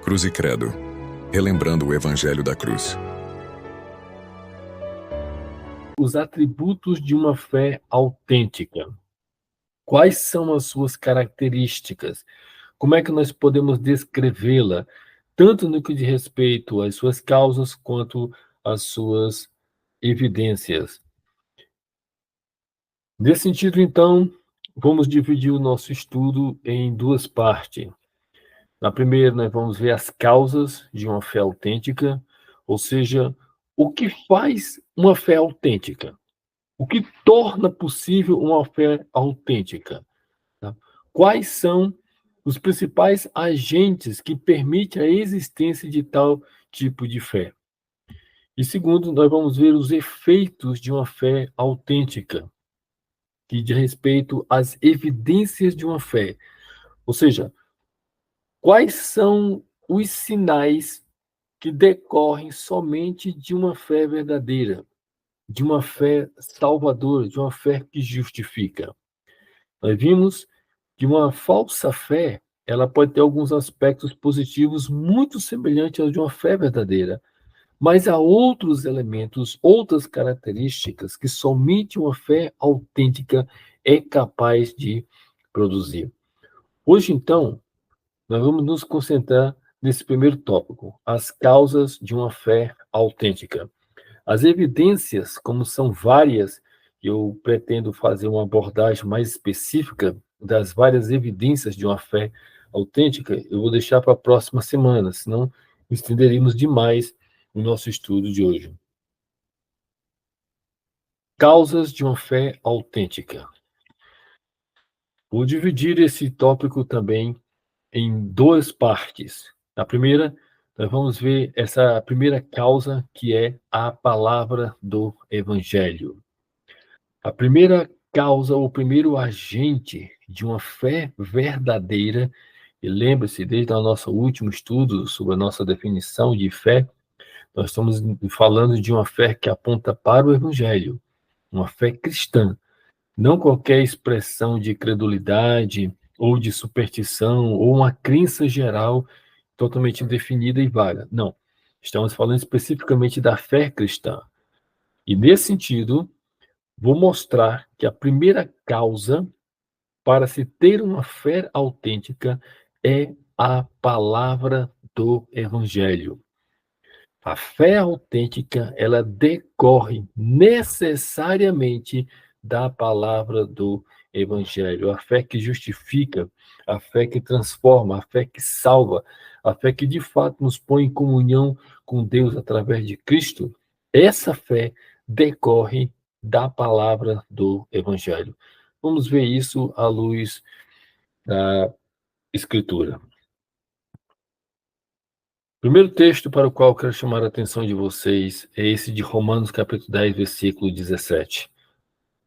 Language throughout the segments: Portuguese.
Cruz e Credo, relembrando o Evangelho da Cruz. Os atributos de uma fé autêntica. Quais são as suas características? Como é que nós podemos descrevê-la, tanto no que diz respeito às suas causas, quanto às suas evidências? Nesse sentido, então, vamos dividir o nosso estudo em duas partes. Na primeira, nós vamos ver as causas de uma fé autêntica, ou seja, o que faz uma fé autêntica, o que torna possível uma fé autêntica. Tá? Quais são os principais agentes que permitem a existência de tal tipo de fé? E segundo, nós vamos ver os efeitos de uma fé autêntica, que diz respeito às evidências de uma fé. Ou seja, quais são os sinais que decorrem somente de uma fé verdadeira, de uma fé salvadora, de uma fé que justifica. Nós vimos que uma falsa fé, ela pode ter alguns aspectos positivos muito semelhantes aos de uma fé verdadeira, mas há outros elementos, outras características que somente uma fé autêntica é capaz de produzir. Hoje, então, nós vamos nos concentrar nesse primeiro tópico, as causas de uma fé autêntica. As evidências, como são várias, eu pretendo fazer uma abordagem mais específica das várias evidências de uma fé autêntica, eu vou deixar para a próxima semana, senão estenderíamos demais o nosso estudo de hoje. Causas de uma fé autêntica. Vou dividir esse tópico também em duas partes. Na primeira, nós vamos ver essa primeira causa, que é a palavra do Evangelho. A primeira causa, o primeiro agente de uma fé verdadeira, e lembre-se, desde o nosso último estudo sobre a nossa definição de fé, nós estamos falando de uma fé que aponta para o Evangelho, uma fé cristã, não qualquer expressão de credulidade ou de superstição ou uma crença geral totalmente definida e vaga. Não. Estamos falando especificamente da fé cristã. E nesse sentido, vou mostrar que a primeira causa para se ter uma fé autêntica é a palavra do Evangelho. A fé autêntica, ela decorre necessariamente da palavra do Evangelho. A fé que justifica, a fé que transforma, a fé que salva, a fé que de fato nos põe em comunhão com Deus através de Cristo. Essa fé decorre da palavra do Evangelho. Vamos ver isso à luz da Escritura. O primeiro texto para o qual eu quero chamar a atenção de vocês é esse de Romanos, capítulo 10, versículo 17.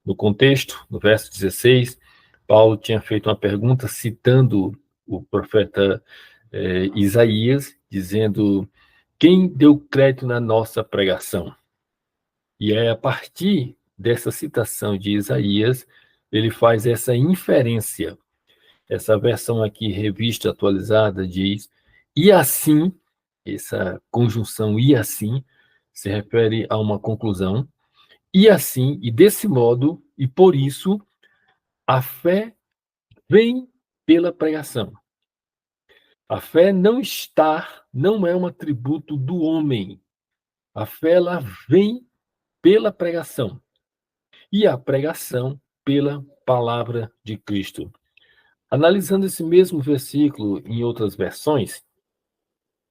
No contexto, no verso 16, Paulo tinha feito uma pergunta citando o profeta Isaías, dizendo: quem deu crédito na nossa pregação? E é a partir dessa citação de Isaías, ele faz essa inferência. Essa versão aqui, revista atualizada, diz: e assim, essa conjunção e assim, se refere a uma conclusão, e assim, e desse modo, e por isso, a fé vem pela pregação. A fé não é um atributo do homem. A fé, ela vem pela pregação. E a pregação pela palavra de Cristo. Analisando esse mesmo versículo em outras versões,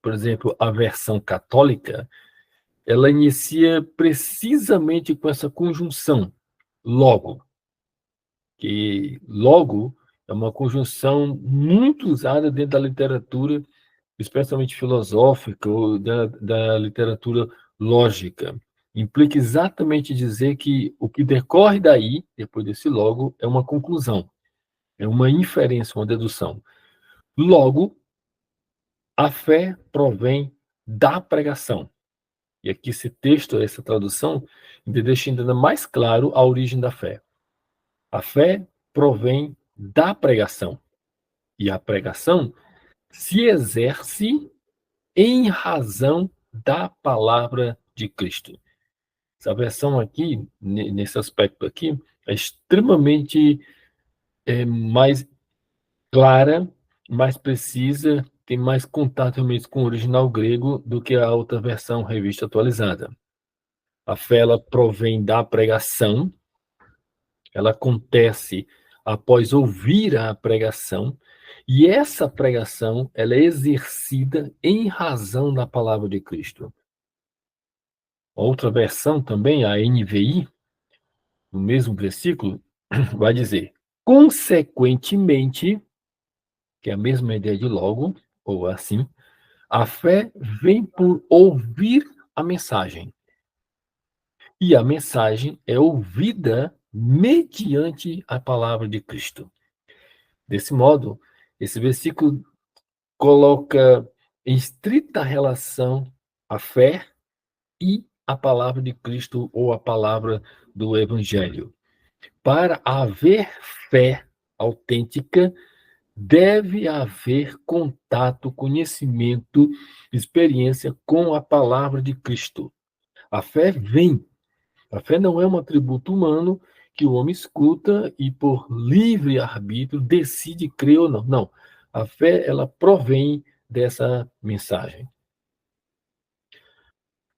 por exemplo, a versão católica, ela inicia precisamente com essa conjunção, logo, que logo é uma conjunção muito usada dentro da literatura, especialmente filosófica ou da literatura lógica. Implica exatamente dizer que o que decorre daí, depois desse logo, é uma conclusão, é uma inferência, uma dedução. Logo, a fé provém da pregação. E aqui esse texto, essa tradução, deixa ainda mais claro a origem da fé. A fé provém da pregação. E a pregação se exerce em razão da palavra de Cristo. Essa versão aqui, nesse aspecto aqui, é extremamente mais clara, mais precisa, tem mais contato realmente com o original grego do que a outra versão revista atualizada. A fé, ela provém da pregação, ela acontece após ouvir a pregação, e essa pregação, ela é exercida em razão da palavra de Cristo. Outra versão também, a NVI, no mesmo versículo, vai dizer: consequentemente, que é a mesma ideia de logo, ou assim, a fé vem por ouvir a mensagem. E a mensagem é ouvida mediante a palavra de Cristo. Desse modo, esse versículo coloca em estrita relação a fé e a palavra de Cristo ou a palavra do Evangelho. Para haver fé autêntica, deve haver contato, conhecimento, experiência com a palavra de Cristo. A fé vem. A fé não é um atributo humano que o homem escuta e, por livre arbítrio, decide crer ou não. Não. A fé, ela provém dessa mensagem.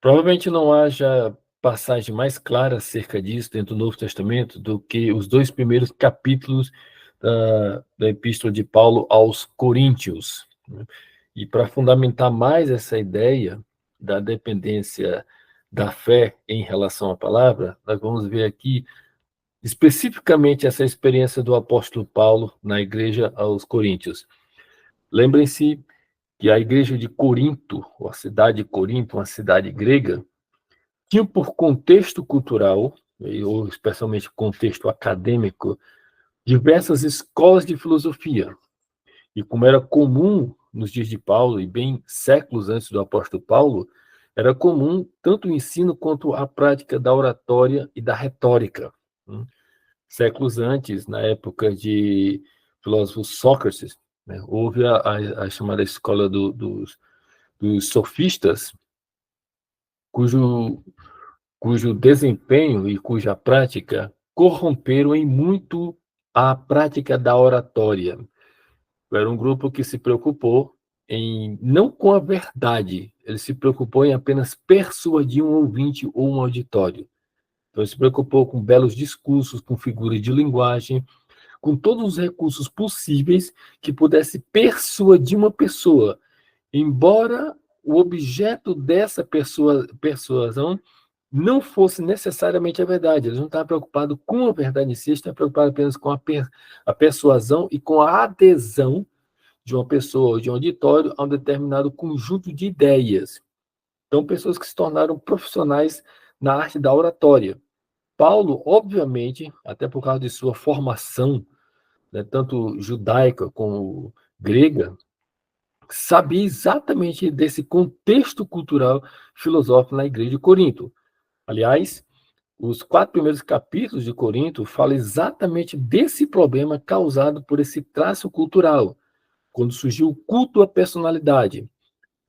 Provavelmente não haja passagem mais clara acerca disso dentro do Novo Testamento do que os 2 primeiros capítulos da Epístola de Paulo aos Coríntios. E para fundamentar mais essa ideia da dependência da fé em relação à palavra, nós vamos ver aqui especificamente essa experiência do apóstolo Paulo na igreja aos Coríntios. Lembrem-se que a igreja de Corinto, ou a cidade de Corinto, uma cidade grega, tinha por contexto cultural, ou especialmente contexto acadêmico, diversas escolas de filosofia. E como era comum nos dias de Paulo, e bem séculos antes do apóstolo Paulo, era comum tanto o ensino quanto a prática da oratória e da retórica. Séculos antes, na época de filósofo Sócrates, né, houve a chamada escola dos sofistas, cujo desempenho e cuja prática corromperam em muito a prática da oratória. Era um grupo que se preocupou não com a verdade, ele se preocupou em apenas persuadir um ouvinte ou um auditório. Então, ele se preocupou com belos discursos, com figuras de linguagem, com todos os recursos possíveis que pudesse persuadir uma pessoa, embora o objeto dessa persuasão não fosse necessariamente a verdade. Eles não estavam preocupados com a verdade em si, eles estavam preocupados apenas com a persuasão e com a adesão de uma pessoa ou de um auditório a um determinado conjunto de ideias. Então, pessoas que se tornaram profissionais na arte da oratória. Paulo, obviamente, até por causa de sua formação, né, tanto judaica como grega, sabia exatamente desse contexto cultural filosófico na igreja de Corinto. Aliás, os 4 primeiros capítulos de Corinto falam exatamente desse problema causado por esse traço cultural, quando surgiu o culto à personalidade.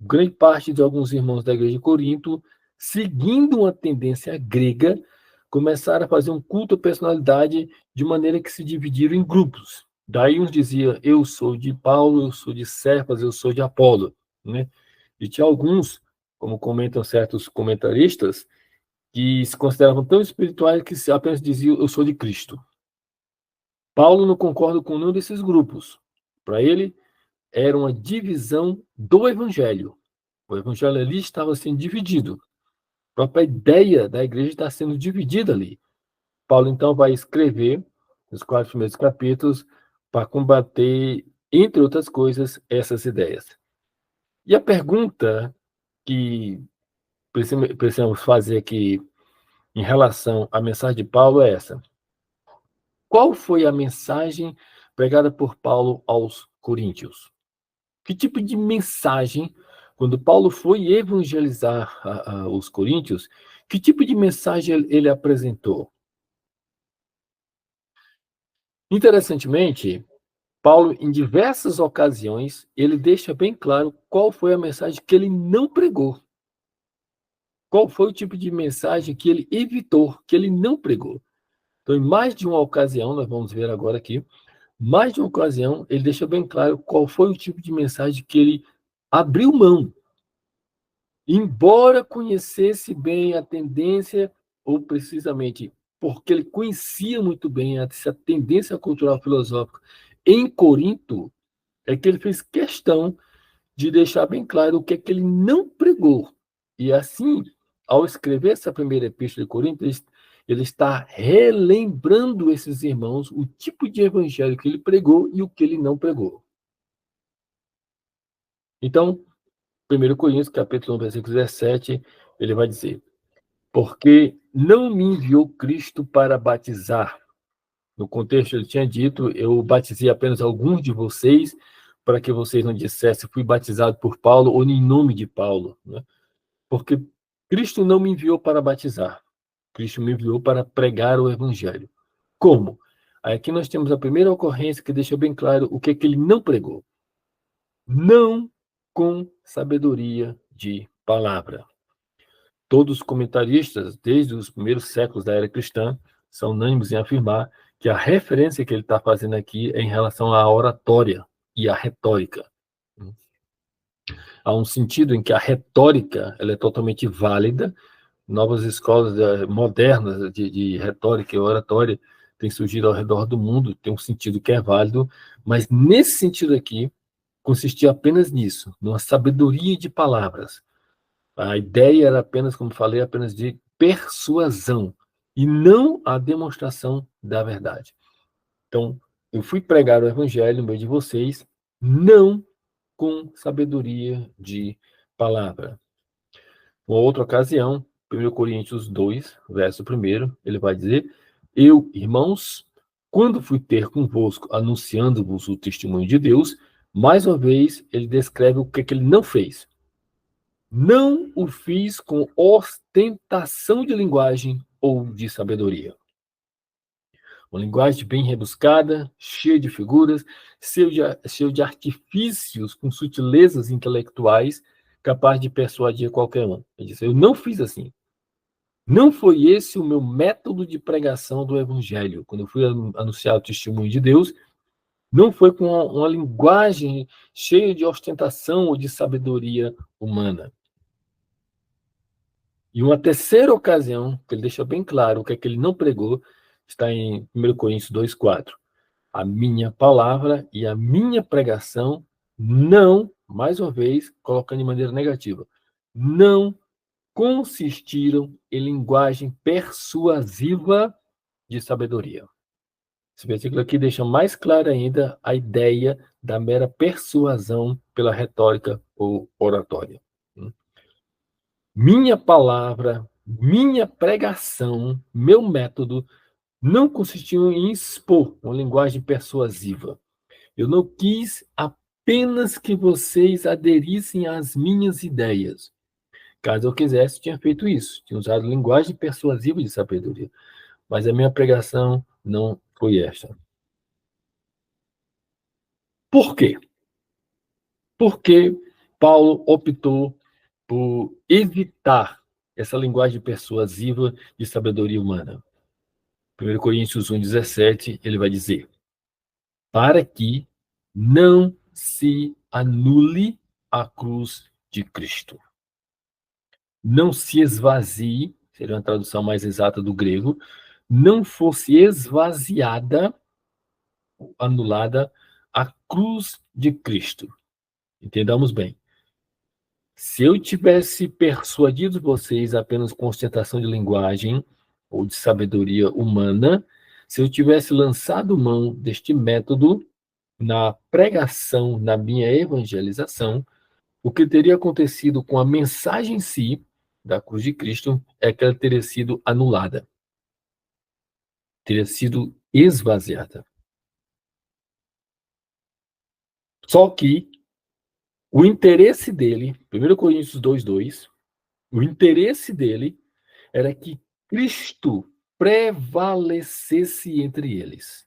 Grande parte de alguns irmãos da igreja de Corinto, seguindo uma tendência grega, começaram a fazer um culto à personalidade de maneira que se dividiram em grupos. Daí uns diziam, eu sou de Paulo, eu sou de Cefas, eu sou de Apolo. Né? E tinha alguns, como comentam certos comentaristas, que se consideravam tão espirituais que apenas diziam, eu sou de Cristo. Paulo não concorda com nenhum desses grupos. Para ele, era uma divisão do evangelho. O evangelho ali estava sendo dividido. A própria ideia da igreja está sendo dividida ali. Paulo, então, vai escrever os 4 primeiros capítulos para combater, entre outras coisas, essas ideias. E a pergunta que precisamos fazer aqui em relação à mensagem de Paulo é essa. Qual foi a mensagem pregada por Paulo aos Coríntios? Que tipo de mensagem, quando Paulo foi evangelizar os coríntios, que tipo de mensagem ele apresentou? Interessantemente, Paulo, em diversas ocasiões, ele deixa bem claro qual foi a mensagem que ele não pregou. Qual foi o tipo de mensagem que ele evitou, que ele não pregou. Então, em mais de uma ocasião, nós vamos ver agora aqui, mais de uma ocasião, ele deixa bem claro qual foi o tipo de mensagem que ele abriu mão. Embora conhecesse bem a tendência, ou precisamente porque ele conhecia muito bem essa tendência cultural filosófica em Corinto, é que ele fez questão de deixar bem claro o que é que ele não pregou. E assim, ao escrever essa primeira epístola de Corinto, ele está relembrando esses irmãos o tipo de evangelho que ele pregou e o que ele não pregou. Então, 1 Coríntios, capítulo 1, versículo 17, ele vai dizer: porque não me enviou Cristo para batizar. No contexto, ele tinha dito: eu batizei apenas alguns de vocês, para que vocês não dissessem, fui batizado por Paulo ou em nome de Paulo. Né? Porque Cristo não me enviou para batizar. Cristo me enviou para pregar o evangelho. Como? Aqui nós temos a primeira ocorrência que deixa bem claro o que é que ele não pregou. Não com sabedoria de palavra. Todos os comentaristas, desde os primeiros séculos da era cristã, são unânimes em afirmar que a referência que ele está fazendo aqui é em relação à oratória e à retórica. Há um sentido em que a retórica ela é totalmente válida. Novas escolas modernas de retórica e oratória têm surgido ao redor do mundo, tem um sentido que é válido, mas nesse sentido aqui, consistia apenas nisso, numa sabedoria de palavras. A ideia era apenas, como falei, apenas de persuasão e não a demonstração da verdade. Então, eu fui pregar o evangelho no meio de vocês, não com sabedoria de palavra. Uma outra ocasião, 1 Coríntios 2, verso 1, ele vai dizer: eu, irmãos, quando fui ter convosco, anunciando-vos o testemunho de Deus, mais uma vez, ele descreve o que ele não fez. Não o fiz com ostentação de linguagem ou de sabedoria. Uma linguagem bem rebuscada, cheia de figuras, cheia de artifícios com sutilezas intelectuais, capaz de persuadir qualquer um. Ele disse: eu não fiz assim. Não foi esse o meu método de pregação do evangelho. Quando eu fui anunciar o testemunho de Deus, não foi com uma linguagem cheia de ostentação ou de sabedoria humana. E uma terceira ocasião, que ele deixa bem claro o que é que ele não pregou, está em 1 Coríntios 2,4. A minha palavra e a minha pregação não, mais uma vez, colocando de maneira negativa, não consistiram em linguagem persuasiva de sabedoria. Esse versículo aqui deixa mais clara ainda a ideia da mera persuasão pela retórica ou oratória. Minha palavra, minha pregação, meu método não consistiu em expor uma linguagem persuasiva. Eu não quis apenas que vocês aderissem às minhas ideias. Caso eu quisesse, tinha feito isso, tinha usado linguagem persuasiva de sabedoria. Mas a minha pregação não foi esta. Por quê? Porque Paulo optou por evitar essa linguagem persuasiva de sabedoria humana. 1 Coríntios 1,17, ele vai dizer: para que não se anule a cruz de Cristo. Não se esvazie, seria uma tradução mais exata do grego, não fosse esvaziada, anulada, a cruz de Cristo. Entendamos bem. Se eu tivesse persuadido vocês apenas com ostentação de linguagem ou de sabedoria humana, se eu tivesse lançado mão deste método na pregação, na minha evangelização, o que teria acontecido com a mensagem em si da cruz de Cristo é que ela teria sido anulada, teria sido esvaziada. Só que o interesse dele, 1 Coríntios 2,2, o interesse dele era que Cristo prevalecesse entre eles.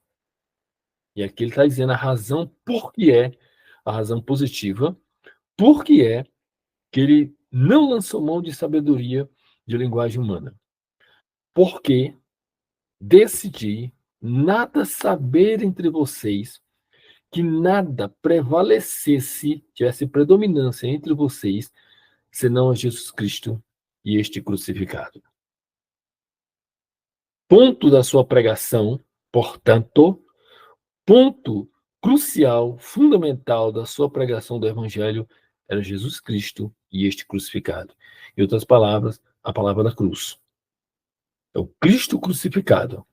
E aqui ele está dizendo a razão por que é, a razão positiva, por que é que ele não lançou mão de sabedoria de linguagem humana. Porque decidi nada saber entre vocês, que nada prevalecesse, tivesse predominância entre vocês, senão a Jesus Cristo e este crucificado. Ponto da sua pregação, portanto, ponto crucial, fundamental da sua pregação do Evangelho era Jesus Cristo e este crucificado. Em outras palavras, a palavra da cruz. É o Cristo crucificado.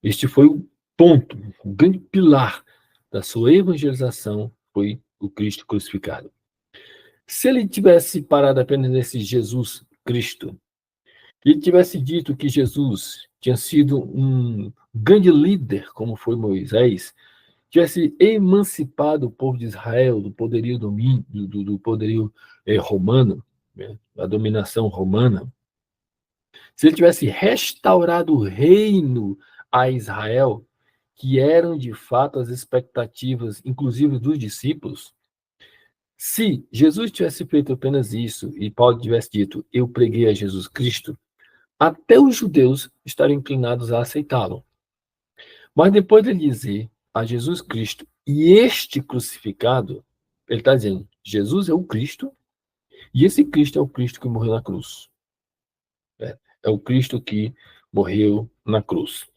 Este foi o ponto, o grande pilar da sua evangelização, foi o Cristo crucificado. Se ele tivesse parado apenas nesse Jesus Cristo, e tivesse dito que Jesus tinha sido um grande líder, como foi Moisés, tivesse emancipado o povo de Israel do poderio do poderio romano, né, da dominação romana, se ele tivesse restaurado o reino a Israel, que eram de fato as expectativas, inclusive dos discípulos, se Jesus tivesse feito apenas isso e Paulo tivesse dito, eu preguei a Jesus Cristo, até os judeus estariam inclinados a aceitá-lo. Mas depois de dizer a Jesus Cristo e este crucificado, ele está dizendo, Jesus é o Cristo e esse Cristo é o Cristo que morreu na cruz. É o Cristo que morreu na cruz.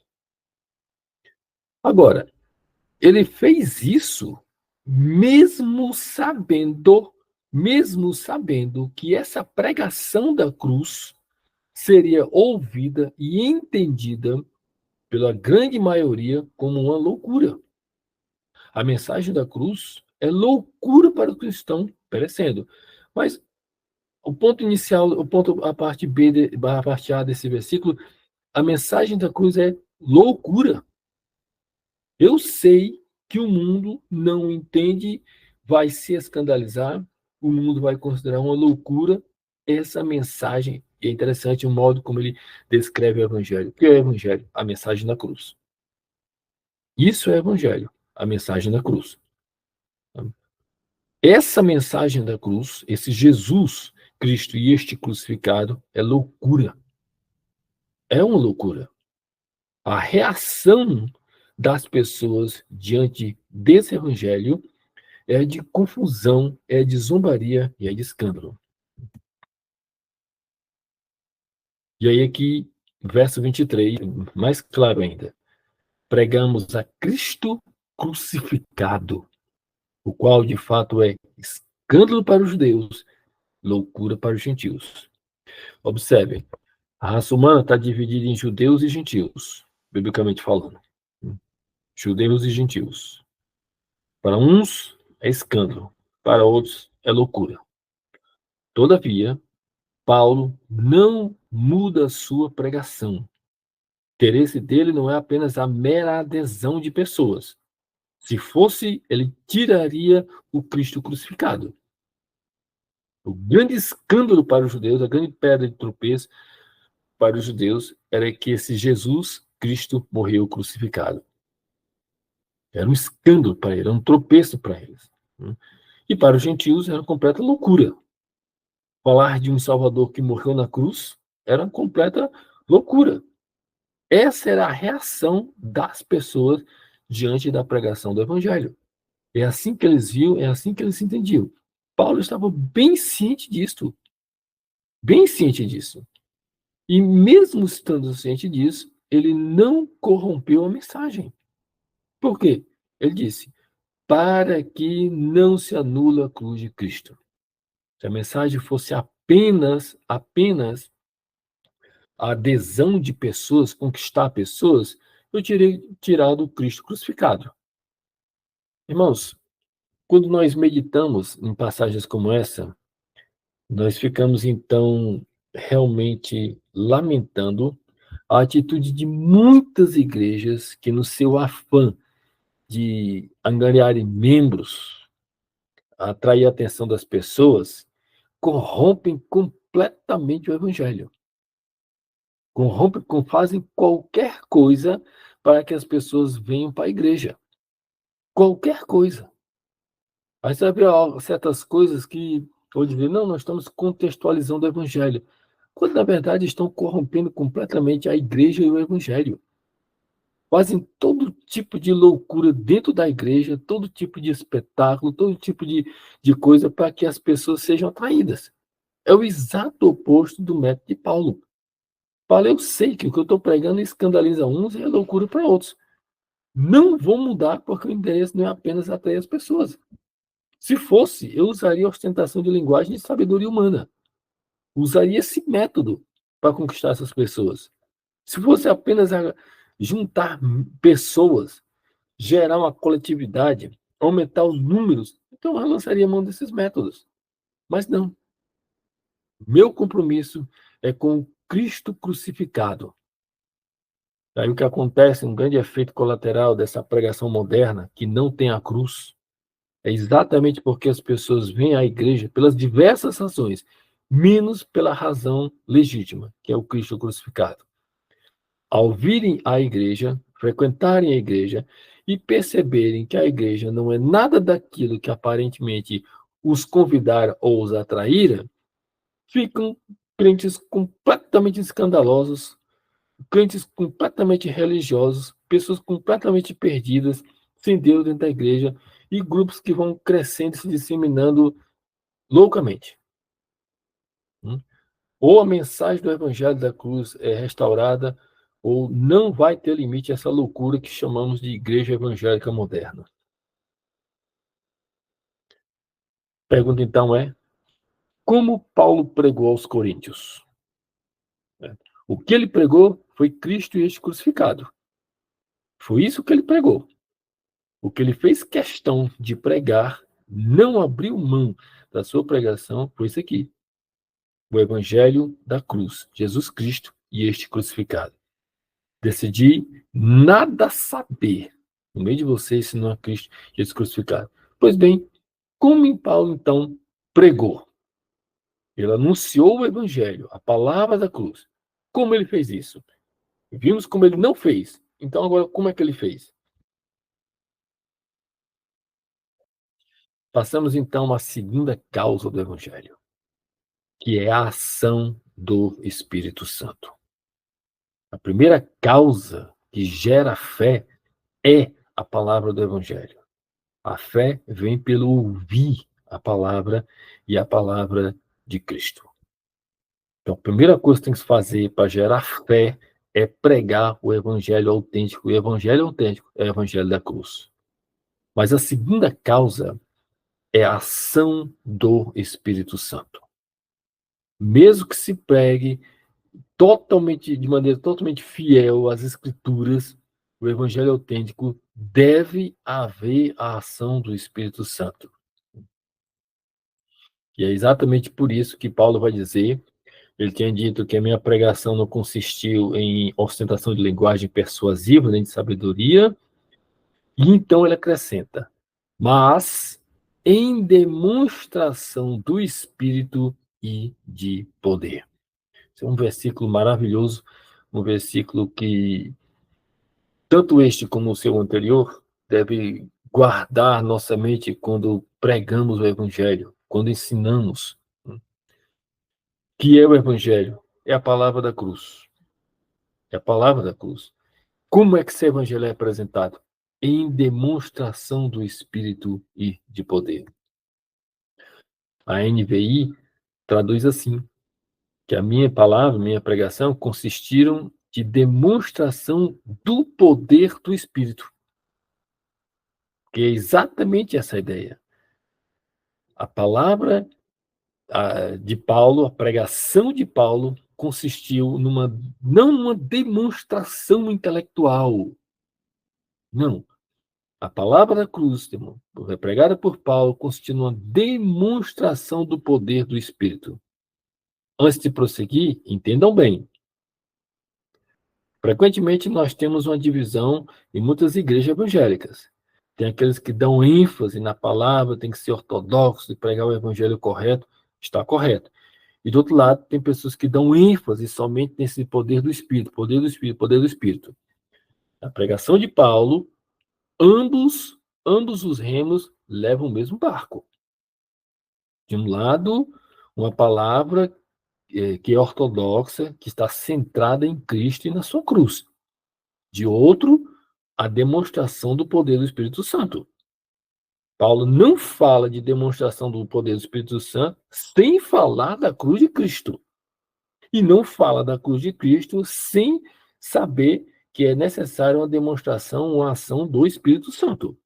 Agora, ele fez isso mesmo sabendo que essa pregação da cruz seria ouvida e entendida pela grande maioria como uma loucura. A mensagem da cruz é loucura para os que estão perecendo. Mas o ponto inicial, a parte B, a parte A desse versículo, a mensagem da cruz é loucura. Eu sei que o mundo não entende, vai se escandalizar, o mundo vai considerar uma loucura essa mensagem. E é interessante o modo como ele descreve o evangelho. O que é o evangelho? A mensagem da cruz. Isso é o evangelho, a mensagem da cruz. Essa mensagem da cruz, esse Jesus Cristo e este crucificado, é loucura. É uma loucura. A reação das pessoas diante desse evangelho é de confusão, é de zombaria e é de escândalo. E aí aqui, verso 23, mais claro ainda. Pregamos a Cristo crucificado, o qual de fato é escândalo para os judeus, loucura para os gentios. Observem, a raça humana está dividida em judeus e gentios, biblicamente falando. Judeus e gentios. Para uns é escândalo, para outros é loucura. Todavia, Paulo não muda a sua pregação. O interesse dele não é apenas a mera adesão de pessoas. Se fosse, ele tiraria o Cristo crucificado. O grande escândalo para os judeus, a grande pedra de tropeço para os judeus, era que esse Jesus Cristo morreu crucificado. Era um escândalo para eles, era um tropeço para eles. E para os gentios era uma completa loucura. Falar de um Salvador que morreu na cruz era uma completa loucura. Essa era a reação das pessoas diante da pregação do Evangelho. É assim que eles viam, é assim que eles entendiam. Paulo estava bem ciente disso. Bem ciente disso. E mesmo estando ciente disso, ele não corrompeu a mensagem. Por quê? Ele disse, para que não se anule a cruz de Cristo. Se a mensagem fosse apenas a adesão de pessoas, conquistar pessoas, eu teria tirado o Cristo crucificado. Irmãos, quando nós meditamos em passagens como essa, nós ficamos, então, realmente lamentando a atitude de muitas igrejas que, no seu afã de angariarem membros, atrair a atenção das pessoas, corrompem completamente o evangelho. Corrompem, fazem qualquer coisa para que as pessoas venham para a igreja. qualquer coisa. Aí você vai ver certas coisas que, vou dizer, não, nós estamos contextualizando o evangelho, quando na verdade estão corrompendo completamente a igreja e o evangelho. Fazem todo tipo de loucura dentro da igreja, todo tipo de espetáculo, todo tipo de coisa para que as pessoas sejam atraídas. É o exato oposto do método de Paulo. Paulo, eu sei que o que eu estou pregando escandaliza uns e é loucura para outros. Não vou mudar porque o interesse não é apenas atrair as pessoas. Se fosse, eu usaria ostentação de linguagem e sabedoria humana. Usaria esse método para conquistar essas pessoas. Se fosse apenas juntar pessoas, gerar uma coletividade, aumentar os números, então eu lançaria mão desses métodos. Mas não. Meu compromisso é com o Cristo crucificado. Aí o que acontece, um grande efeito colateral dessa pregação moderna, que não tem a cruz, é exatamente porque as pessoas vêm à igreja pelas diversas razões, menos pela razão legítima, que é o Cristo crucificado. Ao virem à igreja, frequentarem a igreja e perceberem que a igreja não é nada daquilo que aparentemente os convidara ou os atraíra, ficam crentes completamente escandalosos, crentes completamente religiosos, pessoas completamente perdidas, sem Deus dentro da igreja, e grupos que vão crescendo e se disseminando loucamente. Ou a mensagem do Evangelho da Cruz é restaurada, ou não vai ter limite essa loucura que chamamos de igreja evangélica moderna. Pergunta então é, como Paulo pregou aos coríntios? O que ele pregou foi Cristo e este crucificado. Foi isso que ele pregou. O que ele fez questão de pregar, não abriu mão da sua pregação, foi isso aqui. O Evangelho da Cruz, Jesus Cristo e este crucificado. Decidi nada saber no meio de vocês, senão a Cristo Jesus crucificado. Pois bem, como em Paulo, então, pregou? Ele anunciou o Evangelho, a palavra da cruz. Como ele fez isso? Vimos como ele não fez. Então, agora, como é que ele fez? Passamos, então, à segunda causa do Evangelho, que é a ação do Espírito Santo. A primeira causa que gera fé é a palavra do Evangelho. A fé vem pelo ouvir a palavra e a palavra de Cristo. Então, a primeira coisa que tem que se fazer para gerar fé é pregar o Evangelho autêntico. O Evangelho autêntico é o Evangelho da cruz. Mas a segunda causa é a ação do Espírito Santo. Mesmo que se pregue de maneira totalmente fiel às Escrituras, o Evangelho autêntico deve haver a ação do Espírito Santo. E é exatamente por isso que Paulo vai dizer, ele tinha dito que a minha pregação não consistiu em ostentação de linguagem persuasiva, nem de sabedoria, e então ele acrescenta, mas em demonstração do Espírito e de poder. Esse é um versículo maravilhoso, um versículo que tanto este como o seu anterior deve guardar nossa mente quando pregamos o Evangelho, quando ensinamos. Que é o Evangelho? É a palavra da cruz. É a palavra da cruz. Como é que esse Evangelho é apresentado? Em demonstração do Espírito e de poder. A NVI traduz assim, que a minha palavra, minha pregação, consistiram de demonstração do poder do Espírito. Que é exatamente essa ideia. A palavra de Paulo, a pregação de Paulo, consistiu não numa demonstração intelectual. Não. A palavra da cruz, irmão, pregada por Paulo, consistiu numa demonstração do poder do Espírito. Antes de prosseguir, entendam bem. Frequentemente nós temos uma divisão em muitas igrejas evangélicas. Tem aqueles que dão ênfase na palavra, tem que ser ortodoxo e pregar o evangelho correto, está correto. E do outro lado, tem pessoas que dão ênfase somente nesse poder do Espírito, poder do Espírito, poder do Espírito. A pregação de Paulo, ambos ambos os remos levam o mesmo barco. De um lado, uma palavra que é ortodoxa, que está centrada em Cristo e na sua cruz. De outro, a demonstração do poder do Espírito Santo. Paulo não fala de demonstração do poder do Espírito Santo sem falar da cruz de Cristo. E não fala da cruz de Cristo sem saber que é necessária uma demonstração, uma ação do Espírito Santo.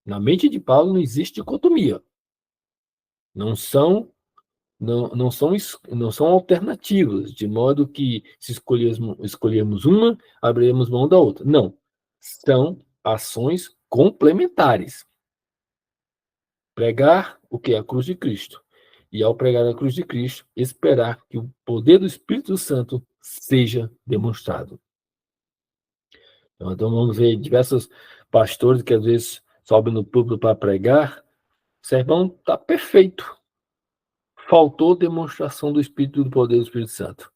Na mente de Paulo não existe dicotomia. Não são alternativas, de modo que se escolhermos uma, abriremos mão da outra. Não. São ações complementares. Pregar o que é a cruz de Cristo. E ao pregar a cruz de Cristo, esperar que o poder do Espírito Santo seja demonstrado. Então vamos ver diversos pastores que às vezes sobem no púlpito para pregar. O sermão está perfeito. Faltou demonstração do Espírito e do poder do Espírito Santo.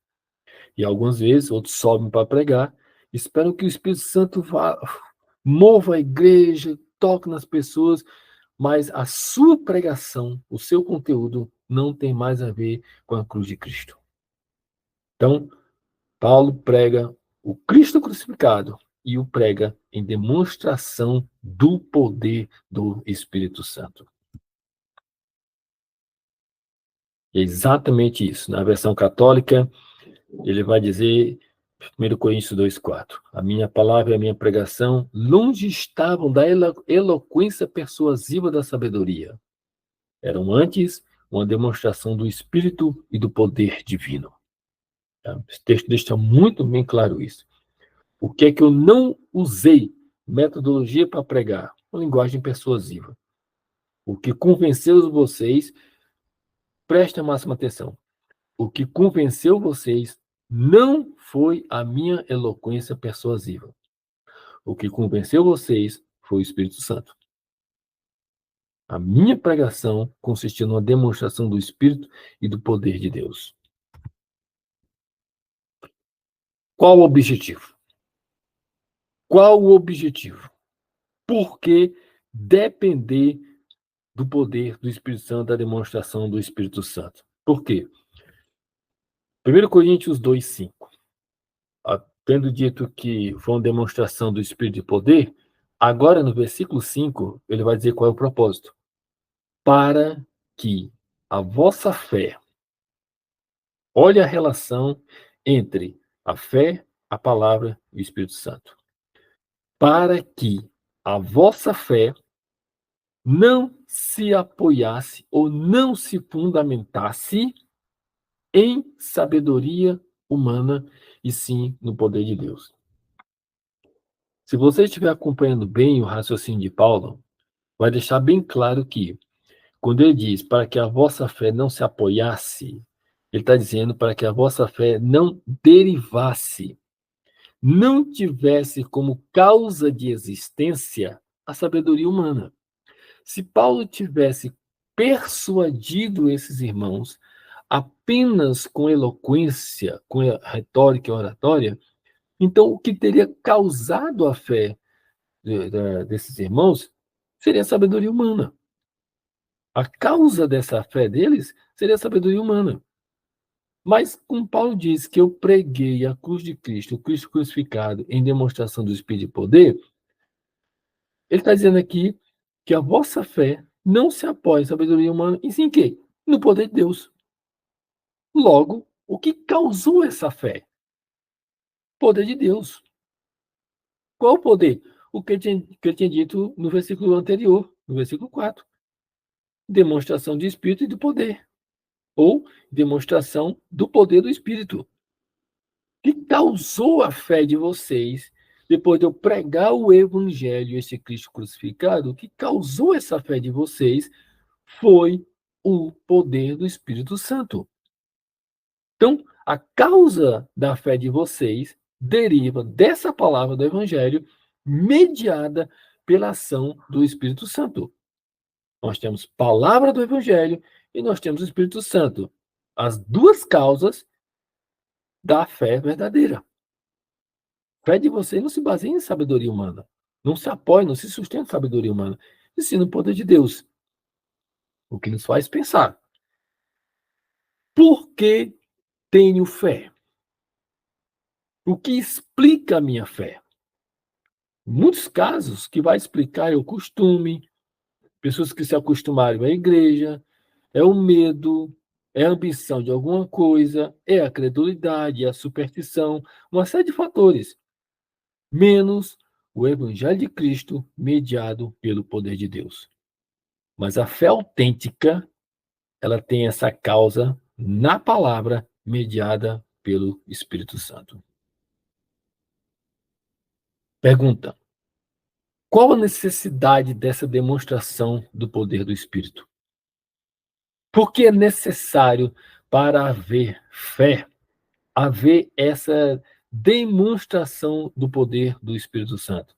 E algumas vezes, outros sobem para pregar, esperam que o Espírito Santo mova a igreja, toque nas pessoas, mas a sua pregação, o seu conteúdo, não tem mais a ver com a cruz de Cristo. Então, Paulo prega o Cristo crucificado e o prega em demonstração do poder do Espírito Santo. É exatamente isso. Na versão católica, ele vai dizer, 1 Coríntios 2,4, a minha palavra e a minha pregação longe estavam da eloquência persuasiva da sabedoria. Eram antes uma demonstração do Espírito e do poder divino. Esse texto deixa muito bem claro isso. O que é que eu não usei metodologia para pregar? Uma linguagem persuasiva. O que convenceu vocês, prestem a máxima atenção, o que convenceu vocês não foi a minha eloquência persuasiva. O que convenceu vocês foi o Espírito Santo. A minha pregação consistia numa demonstração do Espírito e do poder de Deus. Qual o objetivo? Qual o objetivo? Por que depender do poder do Espírito Santo, da demonstração do Espírito Santo? Por quê? 1 Coríntios 2,5. Tendo dito que foi uma demonstração do Espírito de poder, agora no versículo 5, ele vai dizer qual é o propósito. Para que a vossa fé, olhe a relação entre a fé, a palavra e o Espírito Santo. Para que a vossa fé não se apoiasse ou não se fundamentasse em sabedoria humana, e sim no poder de Deus. Se você estiver acompanhando bem o raciocínio de Paulo, vai deixar bem claro que, quando ele diz para que a vossa fé não se apoiasse, ele está dizendo para que a vossa fé não derivasse, não tivesse como causa de existência a sabedoria humana. Se Paulo tivesse persuadido esses irmãos apenas com eloquência, com retórica e oratória, então o que teria causado a fé desses irmãos seria a sabedoria humana. A causa dessa fé deles seria a sabedoria humana. Mas, como Paulo diz que eu preguei a cruz de Cristo, o Cristo crucificado, em demonstração do Espírito de poder, ele está dizendo aqui que a vossa fé não se apoia em sabedoria humana, e sim quê? No poder de Deus. Logo, o que causou essa fé? Poder de Deus. Qual o poder? O que ele tinha dito no versículo anterior, no versículo 4. Demonstração de Espírito e do poder. Ou demonstração do poder do Espírito. O que causou a fé de vocês, depois de eu pregar o Evangelho, esse Cristo crucificado, o que causou essa fé de vocês foi o poder do Espírito Santo. Então, a causa da fé de vocês deriva dessa palavra do Evangelho, mediada pela ação do Espírito Santo. Nós temos palavra do Evangelho e nós temos o Espírito Santo. As duas causas da fé verdadeira. A fé de vocês não se baseia em sabedoria humana. Não se apoia, não se sustenta em sabedoria humana, e sim no poder de Deus. O que nos faz pensar. Por que tenho fé? O que explica a minha fé? Em muitos casos, que vai explicar é o costume, pessoas que se acostumaram à igreja, é o medo, é a ambição de alguma coisa, é a credulidade, é a superstição, uma série de fatores, menos o Evangelho de Cristo mediado pelo poder de Deus. Mas a fé autêntica, ela tem essa causa na palavra mediada pelo Espírito Santo. Pergunta: qual a necessidade dessa demonstração do poder do Espírito? Por que é necessário, para haver fé, haver essa demonstração do poder do Espírito Santo?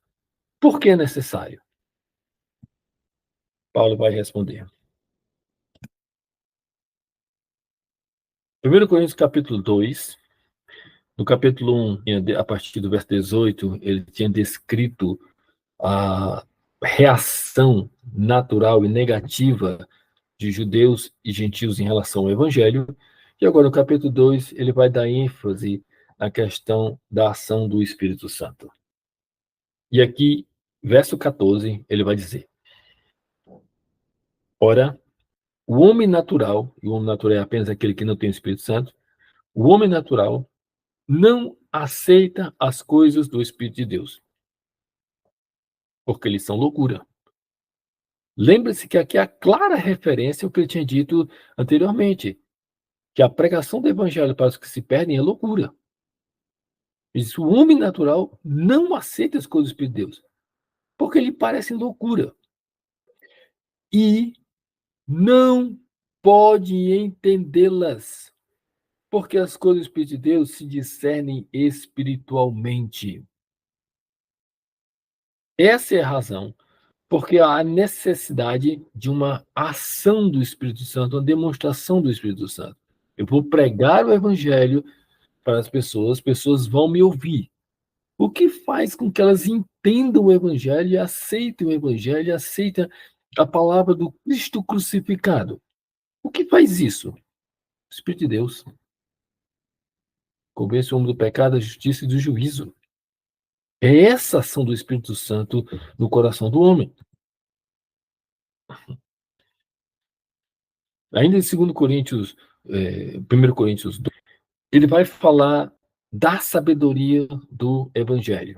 Por que é necessário? Paulo vai responder. 1 Coríntios capítulo 2, no capítulo 1, a partir do verso 18, ele tinha descrito a reação natural e negativa de judeus e gentios em relação ao evangelho, e agora no capítulo 2 ele vai dar ênfase na questão da ação do Espírito Santo. E aqui, verso 14, ele vai dizer: ora, o homem natural, e o homem natural é apenas aquele que não tem o Espírito Santo, o homem natural não aceita as coisas do Espírito de Deus, porque eles são loucura. Lembre-se que aqui é a clara referência ao que ele tinha dito anteriormente, que a pregação do evangelho para os que se perdem é loucura. Ele diz, o homem natural não aceita as coisas do Espírito de Deus, porque lhe parecem loucura. E não pode entendê-las, porque as coisas do Espírito de Deus se discernem espiritualmente. Essa é a razão, porque há necessidade de uma ação do Espírito Santo, uma demonstração do Espírito Santo. Eu vou pregar o evangelho para as pessoas vão me ouvir. O que faz com que elas entendam o evangelho e aceitem o evangelho, e aceitem a palavra do Cristo crucificado? O que faz isso? O Espírito de Deus. Convence o homem do pecado, da justiça e do juízo. É essa ação do Espírito Santo no coração do homem. Ainda em 2 Coríntios, 1 Coríntios 2, ele vai falar da sabedoria do evangelho.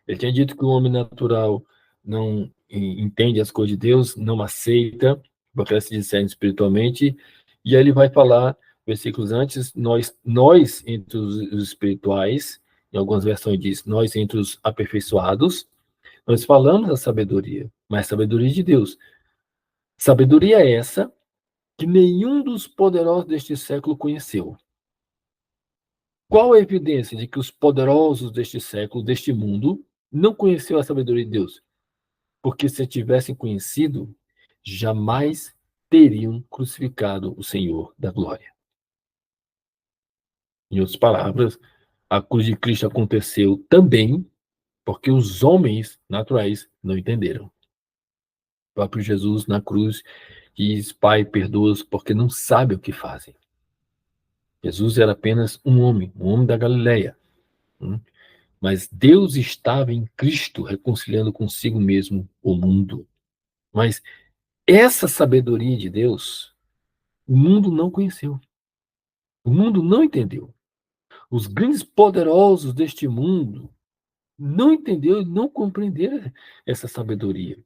Ele tinha dito que o homem natural não entende as coisas de Deus, não aceita, porque elas se discernem espiritualmente, e aí ele vai falar, versículos antes, nós entre os espirituais, em algumas versões diz, nós entre os aperfeiçoados, nós falamos da sabedoria, mas sabedoria de Deus. Sabedoria essa que nenhum dos poderosos deste século conheceu. Qual a evidência de que os poderosos deste século, deste mundo, não conheceu a sabedoria de Deus? Porque se tivessem conhecido, jamais teriam crucificado o Senhor da glória. Em outras palavras, a cruz de Cristo aconteceu também porque os homens naturais não entenderam. O próprio Jesus na cruz diz, Pai, perdoa-os porque não sabem o que fazem. Jesus era apenas um homem da Galileia. Mas Deus estava em Cristo reconciliando consigo mesmo o mundo. Mas essa sabedoria de Deus, o mundo não conheceu. O mundo não entendeu. Os grandes poderosos deste mundo não entenderam e não compreenderam essa sabedoria.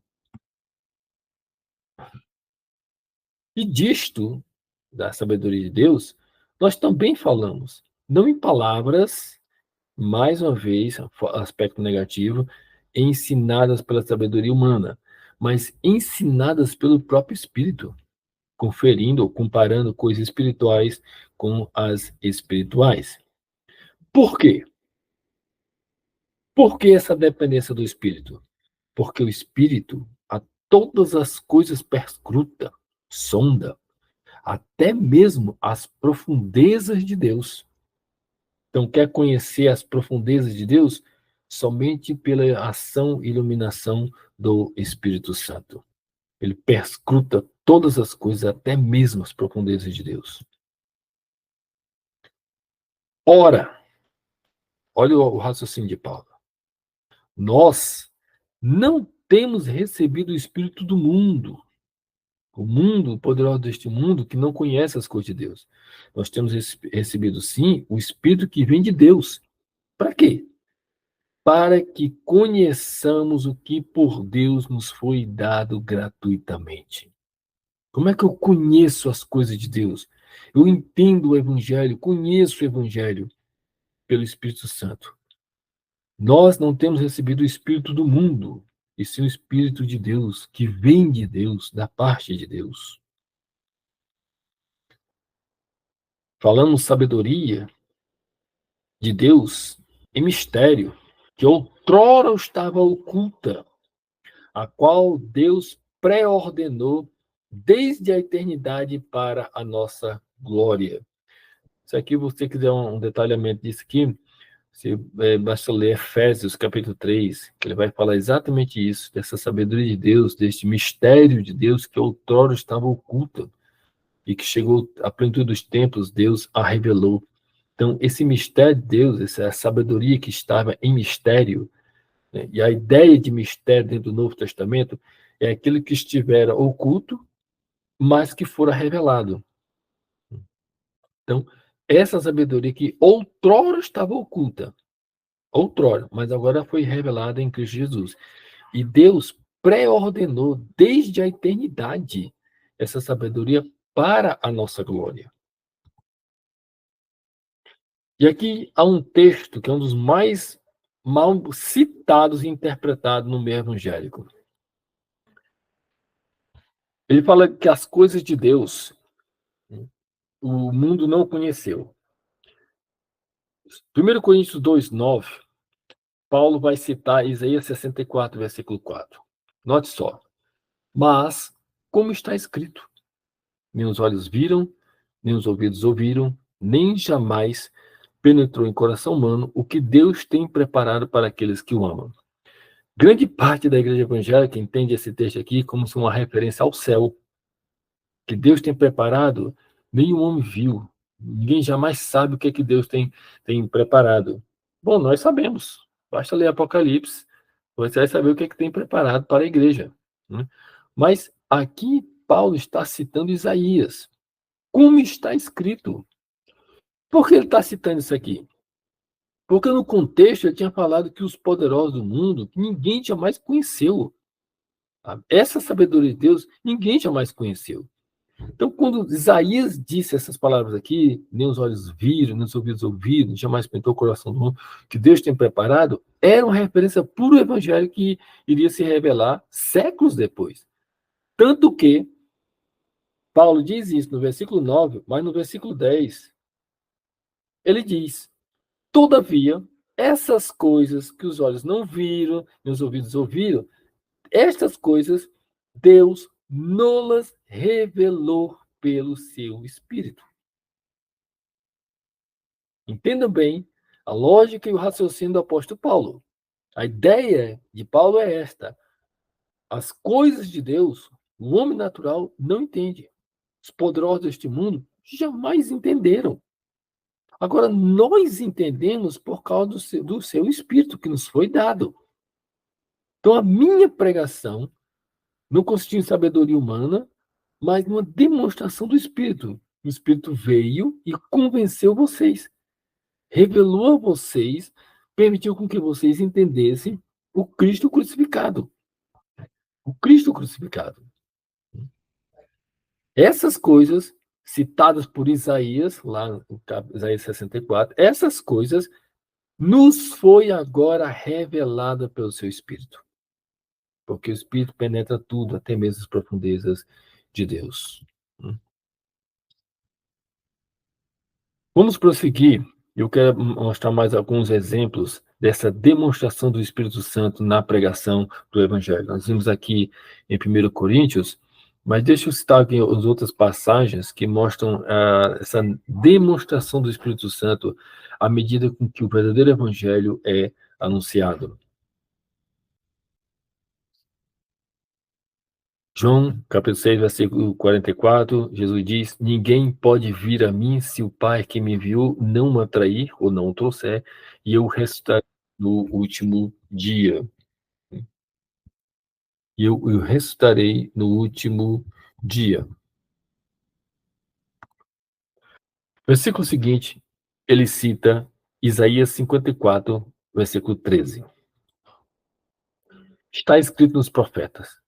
E disto, da sabedoria de Deus, nós também falamos, não em palavras, mais uma vez, aspecto negativo, ensinadas pela sabedoria humana, mas ensinadas pelo próprio Espírito, conferindo ou comparando coisas espirituais com as espirituais. Por quê? Por que essa dependência do Espírito? Porque o Espírito a todas as coisas perscruta, sonda, até mesmo as profundezas de Deus. Então, quer conhecer as profundezas de Deus? somente pela ação e iluminação do Espírito Santo. Ele perscruta todas as coisas, até mesmo as profundezas de Deus. Ora, olha o raciocínio de Paulo. Nós não temos recebido o Espírito do mundo, o mundo, o poderoso deste mundo, que não conhece as coisas de Deus. Nós temos recebido, sim, o Espírito que vem de Deus. Para quê? Para que conheçamos o que por Deus nos foi dado gratuitamente. Como é que eu conheço as coisas de Deus? Eu entendo o Evangelho, conheço o Evangelho pelo Espírito Santo. Nós não temos recebido o Espírito do mundo, e sim o Espírito de Deus, que vem de Deus, da parte de Deus. Falamos sabedoria de Deus em mistério, que outrora estava oculta, a qual Deus pré-ordenou desde a eternidade para a nossa glória. Se aqui você quiser um detalhamento disso aqui, basta ler Efésios capítulo 3, que ele vai falar exatamente isso, dessa sabedoria de Deus, deste mistério de Deus que outrora estava oculto e que chegou à plenitude dos tempos, Deus a revelou. Então, esse mistério de Deus, essa sabedoria que estava em mistério, né, e a ideia de mistério dentro do Novo Testamento é aquilo que estivera oculto, mas que fora revelado. Então, essa sabedoria que outrora estava oculta, outrora, mas agora foi revelada em Cristo Jesus. E Deus pré-ordenou desde a eternidade essa sabedoria para a nossa glória. E aqui há um texto que é um dos mais mal citados e interpretados no meio evangélico. Ele fala que as coisas de Deus o mundo não conheceu. 1 Coríntios 2:9, Paulo vai citar Isaías 64, versículo 4. Note só. Mas, como está escrito, nem os olhos viram, nem os ouvidos ouviram, nem jamais penetrou em coração humano o que Deus tem preparado para aqueles que o amam. Grande parte da igreja evangélica entende esse texto aqui como se uma referência ao céu, que Deus tem preparado, nenhum homem viu. Ninguém jamais sabe o que é que Deus tem preparado. Bom, nós sabemos. Basta ler Apocalipse, você vai saber o que é que tem preparado para a igreja. Né? Mas aqui Paulo está citando Isaías. Como está escrito? Por que ele está citando isso aqui? Porque no contexto ele tinha falado que os poderosos do mundo, que ninguém jamais conheceu. Essa sabedoria de Deus, ninguém jamais conheceu. Então, quando Isaías disse essas palavras aqui, nem os olhos viram, nem os ouvidos ouviram, jamais penetrou o coração do mundo, que Deus tem preparado, era uma referência puro evangelho que iria se revelar séculos depois. Tanto que Paulo diz isso no versículo 9, mas no versículo 10, ele diz: todavia, essas coisas que os olhos não viram, nem os ouvidos ouviram, estas coisas Deus não-las revelou pelo seu Espírito. Entendam bem a lógica e o raciocínio do apóstolo Paulo. A ideia de Paulo é esta: as coisas de Deus, o homem natural não entende. Os poderosos deste mundo jamais entenderam. Agora, nós entendemos por causa do seu Espírito que nos foi dado. Então, a minha pregação não consistiu em sabedoria humana, mas numa demonstração do Espírito. O Espírito veio e convenceu vocês, revelou a vocês, permitiu com que vocês entendessem o Cristo crucificado. O Cristo crucificado. Essas coisas citadas por Isaías, lá no Isaías 64, essas coisas nos foi agora revelada pelo seu Espírito. Porque o Espírito penetra tudo, até mesmo as profundezas de Deus. Vamos prosseguir. Eu quero mostrar mais alguns exemplos dessa demonstração do Espírito Santo na pregação do Evangelho. Nós vimos aqui em 1 Coríntios, mas deixa eu citar aqui as outras passagens que mostram essa demonstração do Espírito Santo à medida com que o verdadeiro Evangelho é anunciado. João, capítulo 6, versículo 44, Jesus diz: ninguém pode vir a mim se o Pai que me enviou não o atrair ou não o trouxer, e eu ressuscitarei no último dia. Eu ressuscitarei no último dia. Versículo seguinte, ele cita Isaías 54, versículo 13. Está escrito nos profetas: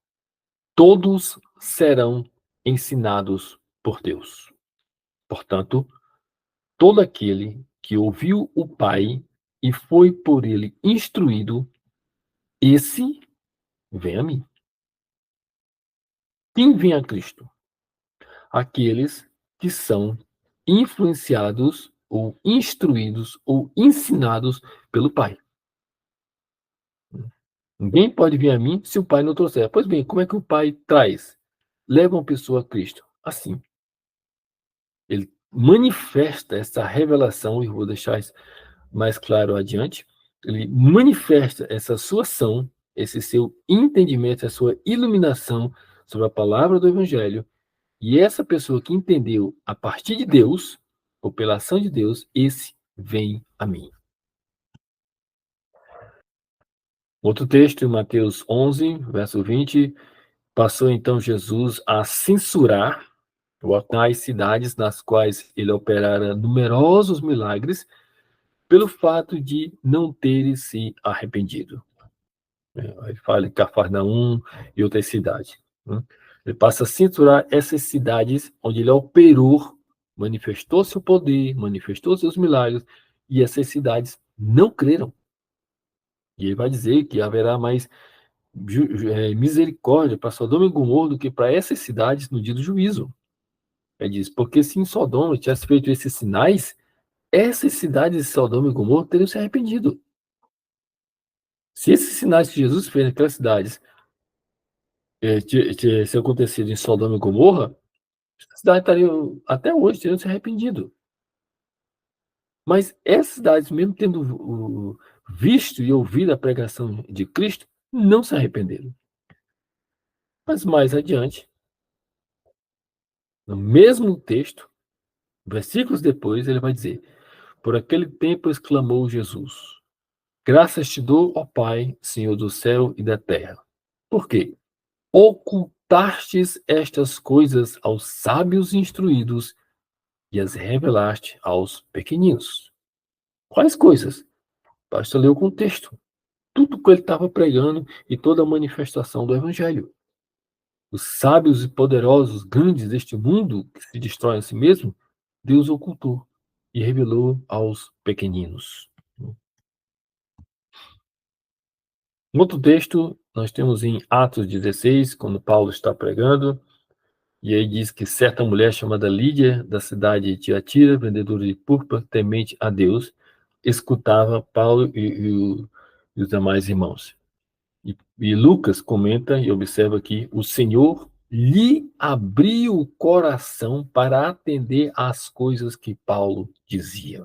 todos serão ensinados por Deus. Portanto, todo aquele que ouviu o Pai e foi por ele instruído, esse vem a mim. Quem vem a Cristo? Aqueles que são influenciados ou instruídos ou ensinados pelo Pai. Ninguém pode vir a mim se o Pai não trouxer. Pois bem, como é que o Pai traz? Leva uma pessoa a Cristo. Assim. Ele manifesta essa revelação, e vou deixar isso mais claro adiante. Ele manifesta essa sua ação, esse seu entendimento, essa sua iluminação sobre a palavra do Evangelho. E essa pessoa que entendeu a partir de Deus, ou pela ação de Deus, esse vem a mim. Outro texto, em Mateus 11, verso 20, passou então Jesus a censurar as cidades nas quais ele operara numerosos milagres pelo fato de não terem se arrependido. Ele fala em Cafarnaum e outras cidades. Ele passa a censurar essas cidades onde ele operou, manifestou seu poder, manifestou seus milagres, e essas cidades não creram. E ele vai dizer que haverá mais misericórdia para Sodoma e Gomorra do que para essas cidades no dia do juízo. Ele diz, porque se em Sodoma tivesse feito esses sinais, essas cidades de Sodoma e Gomorra teriam se arrependido. Se esses sinais que Jesus fez naquelas cidades tivessem acontecido em Sodoma e Gomorra, as cidades estariam, até hoje, teriam se arrependido. Mas essas cidades, mesmo tendo visto e ouvido a pregação de Cristo, não se arrependeram. Mas mais adiante, no mesmo texto, versículos depois, ele vai dizer: por aquele tempo exclamou Jesus: graças te dou, ó Pai, Senhor do céu e da terra. Por quê? Ocultastes estas coisas aos sábios instruídos e as revelaste aos pequeninos. Quais coisas? Basta ler o contexto. Tudo que ele estava pregando e toda a manifestação do Evangelho. Os sábios e poderosos, grandes deste mundo, que se destroem a si mesmo, Deus ocultou e revelou aos pequeninos. Um outro texto, nós temos em Atos 16, quando Paulo está pregando, e aí diz que certa mulher chamada Lídia, da cidade de Tiatira, vendedora de púrpura, temente a Deus, escutava Paulo e os demais irmãos. E Lucas comenta e observa que o Senhor lhe abriu o coração para atender às coisas que Paulo dizia.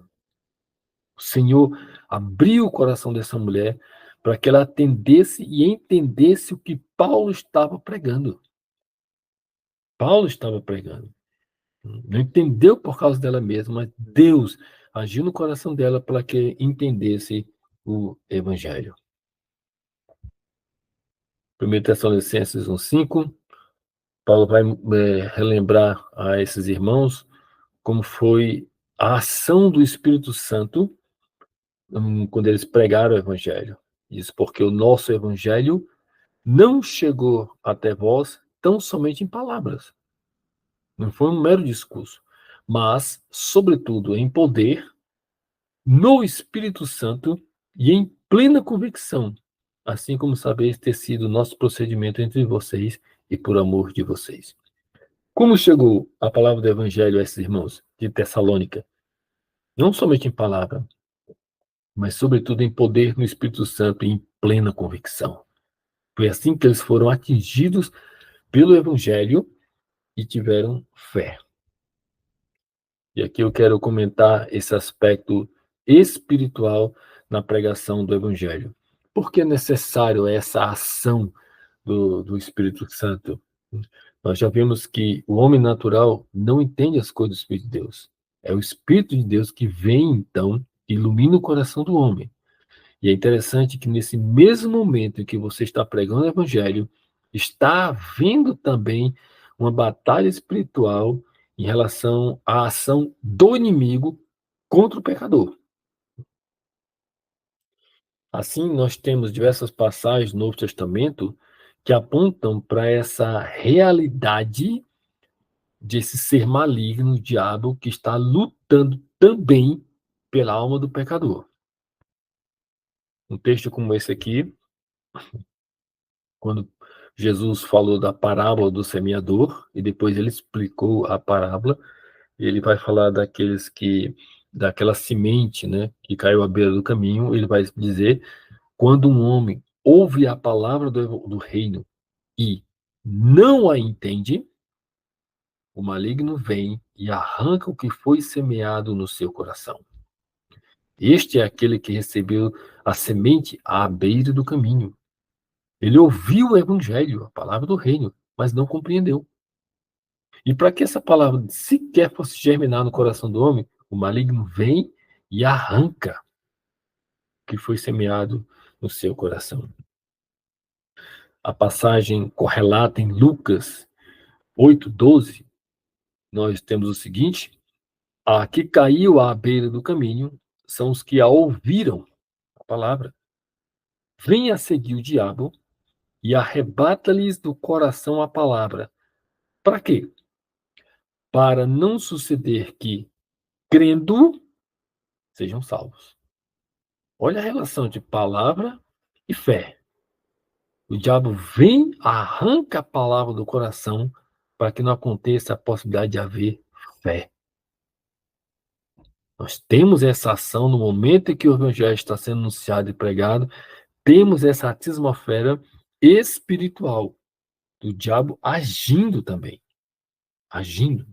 O Senhor abriu o coração dessa mulher para que ela atendesse e entendesse o que Paulo estava pregando. Paulo estava pregando. Não entendeu por causa dela mesma, mas Deus agiu no coração dela para que entendesse o Evangelho. 1 Tessalonicenses 1,5, Paulo vai relembrar a esses irmãos como foi a ação do Espírito Santo quando eles pregaram o Evangelho. Diz, porque o nosso Evangelho não chegou até vós tão somente em palavras. Não foi um mero discurso, mas, sobretudo, em poder, no Espírito Santo e em plena convicção, assim como sabeis ter sido o nosso procedimento entre vocês e por amor de vocês. Como chegou a palavra do Evangelho a esses irmãos de Tessalônica? Não somente em palavra, mas sobretudo em poder no Espírito Santo e em plena convicção. Foi assim que eles foram atingidos pelo Evangelho e tiveram fé. E aqui eu quero comentar esse aspecto espiritual na pregação do Evangelho. Por que é necessário essa ação do Espírito Santo? Nós já vimos que o homem natural não entende as coisas do Espírito de Deus. É o Espírito de Deus que vem, então, e ilumina o coração do homem. E é interessante que nesse mesmo momento em que você está pregando o Evangelho, está havendo também uma batalha espiritual em relação à ação do inimigo contra o pecador. Assim, nós temos diversas passagens no Novo Testamento que apontam para essa realidade desse ser maligno, o diabo, que está lutando também pela alma do pecador. Um texto como esse aqui, quando Jesus falou da parábola do semeador, e depois ele explicou a parábola, ele vai falar daquela semente, né, que caiu à beira do caminho, ele vai dizer, quando um homem ouve a palavra do reino e não a entende, o maligno vem e arranca o que foi semeado no seu coração. Este é aquele que recebeu a semente à beira do caminho. Ele ouviu o evangelho, a palavra do reino, mas não compreendeu. E para que essa palavra sequer fosse germinar no coração do homem, o maligno vem e arranca o que foi semeado no seu coração. A passagem correlata em Lucas 8:12, nós temos o seguinte: a que caiu à beira do caminho são os que a ouviram, a palavra. Vem a seguir o diabo e arrebata-lhes do coração a palavra. Para quê? Para não suceder que, crendo, sejam salvos. Olha a relação de palavra e fé. O diabo vem, arranca a palavra do coração para que não aconteça a possibilidade de haver fé. Nós temos essa ação no momento em que o evangelho está sendo anunciado e pregado, temos essa atmosfera espiritual do diabo agindo também. Agindo.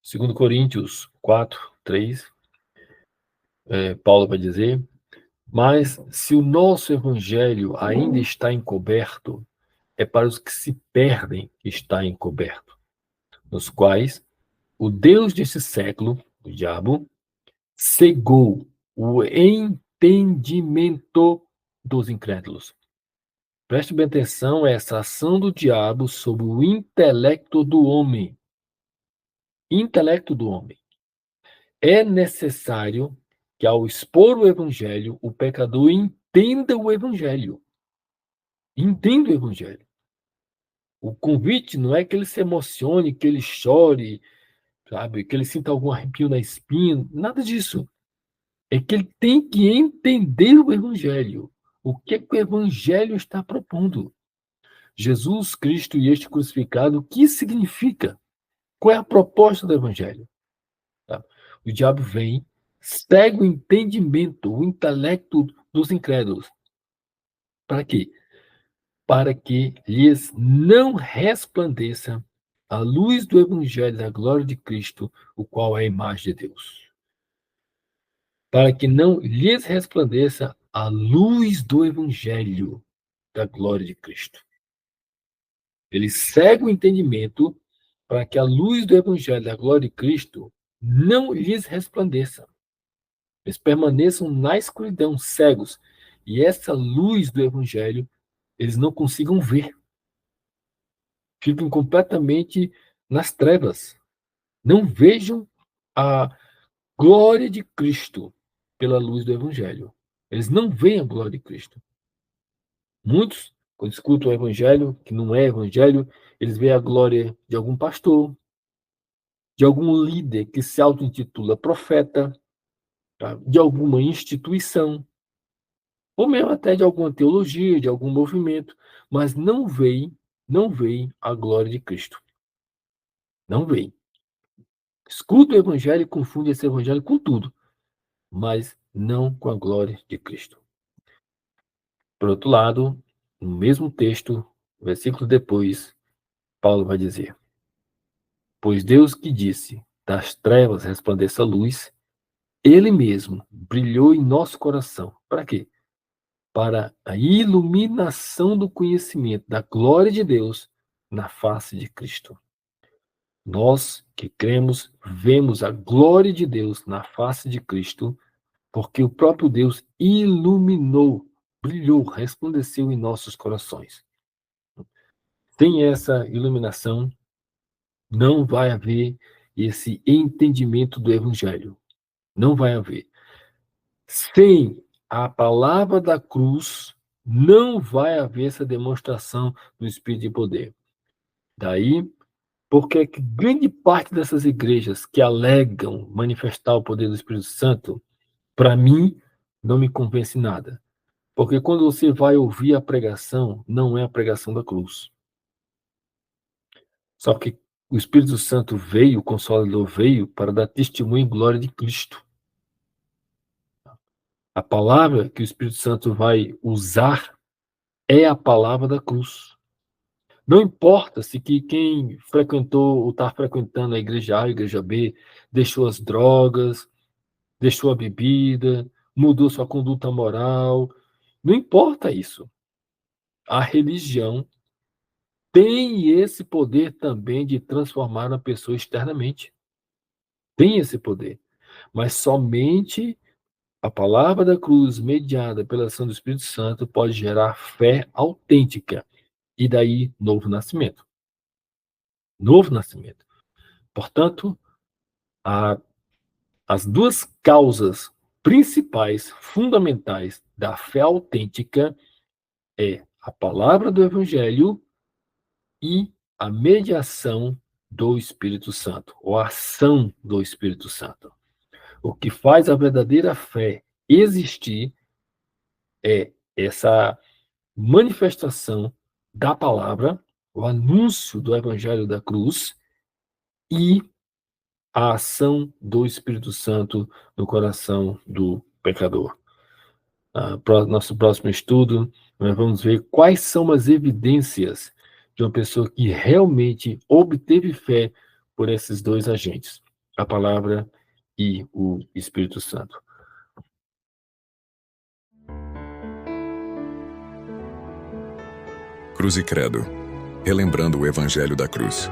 2 Coríntios 4:3, Paulo vai dizer, mas se o nosso evangelho ainda está encoberto, é para os que se perdem que está encoberto, nos quais o Deus desse século, o diabo, cegou o entendimento dos incrédulos. Preste bem atenção a essa ação do diabo sobre o intelecto do homem. Intelecto do homem. É necessário que, ao expor o evangelho, o pecador entenda o evangelho. Entenda o evangelho. O convite não é que ele se emocione, que ele chore, sabe, que ele sinta algum arrepio na espinha, nada disso. É que ele tem que entender o evangelho. O que o evangelho está propondo? Jesus Cristo e este crucificado, o que significa? Qual é a proposta do evangelho? Tá? O diabo vem, cega o entendimento, o intelecto dos incrédulos. Para quê? Para que lhes não resplandeça a luz do evangelho da glória de Cristo, o qual é a imagem de Deus. Para que não lhes resplandeça a luz do evangelho da glória de Cristo. Ele cega o entendimento para que a luz do evangelho da glória de Cristo não lhes resplandeça. Eles permaneçam na escuridão, cegos, e essa luz do evangelho eles não consigam ver. Ficam completamente nas trevas. Não vejam a glória de Cristo pela luz do evangelho. Eles não veem a glória de Cristo. Muitos, quando escutam o evangelho, que não é evangelho, eles veem a glória de algum pastor, de algum líder que se auto-intitula profeta, tá? De alguma instituição, ou mesmo até de alguma teologia, de algum movimento, mas não veem a glória de Cristo. Não veem. Escuta o evangelho e confunde esse evangelho com tudo, mas não com a glória de Cristo. Por outro lado, no mesmo texto, versículo depois, Paulo vai dizer: pois Deus que disse, das trevas resplandeça a luz, Ele mesmo brilhou em nosso coração. Para quê? Para a iluminação do conhecimento da glória de Deus na face de Cristo. Nós que cremos, vemos a glória de Deus na face de Cristo, porque o próprio Deus iluminou, brilhou, resplandeceu em nossos corações. Sem essa iluminação, não vai haver esse entendimento do Evangelho. Não vai haver. Sem a palavra da cruz, não vai haver essa demonstração do Espírito de poder. Daí, porque grande parte dessas igrejas que alegam manifestar o poder do Espírito Santo, para mim, não me convence nada. Porque quando você vai ouvir a pregação, não é a pregação da cruz. Só que o Espírito Santo veio, o Consolador veio para dar testemunho em glória de Cristo. A palavra que o Espírito Santo vai usar é a palavra da cruz. Não importa se que quem frequentou ou está frequentando a igreja A, a igreja B, deixou as drogas, deixou a bebida, mudou sua conduta moral. Não importa isso. A religião tem esse poder também de transformar a pessoa externamente. Tem esse poder. Mas somente a palavra da cruz, mediada pela ação do Espírito Santo, pode gerar fé autêntica. E daí, novo nascimento. Novo nascimento. Portanto, as duas causas principais, fundamentais da fé autêntica é a palavra do Evangelho e a mediação do Espírito Santo, ou a ação do Espírito Santo. O que faz a verdadeira fé existir é essa manifestação da palavra, o anúncio do Evangelho da cruz e a ação do Espírito Santo no coração do pecador. Nosso próximo estudo, nós vamos ver quais são as evidências de uma pessoa que realmente obteve fé por esses dois agentes, a palavra e o Espírito Santo. Cruz e Credo. Relembrando o Evangelho da Cruz.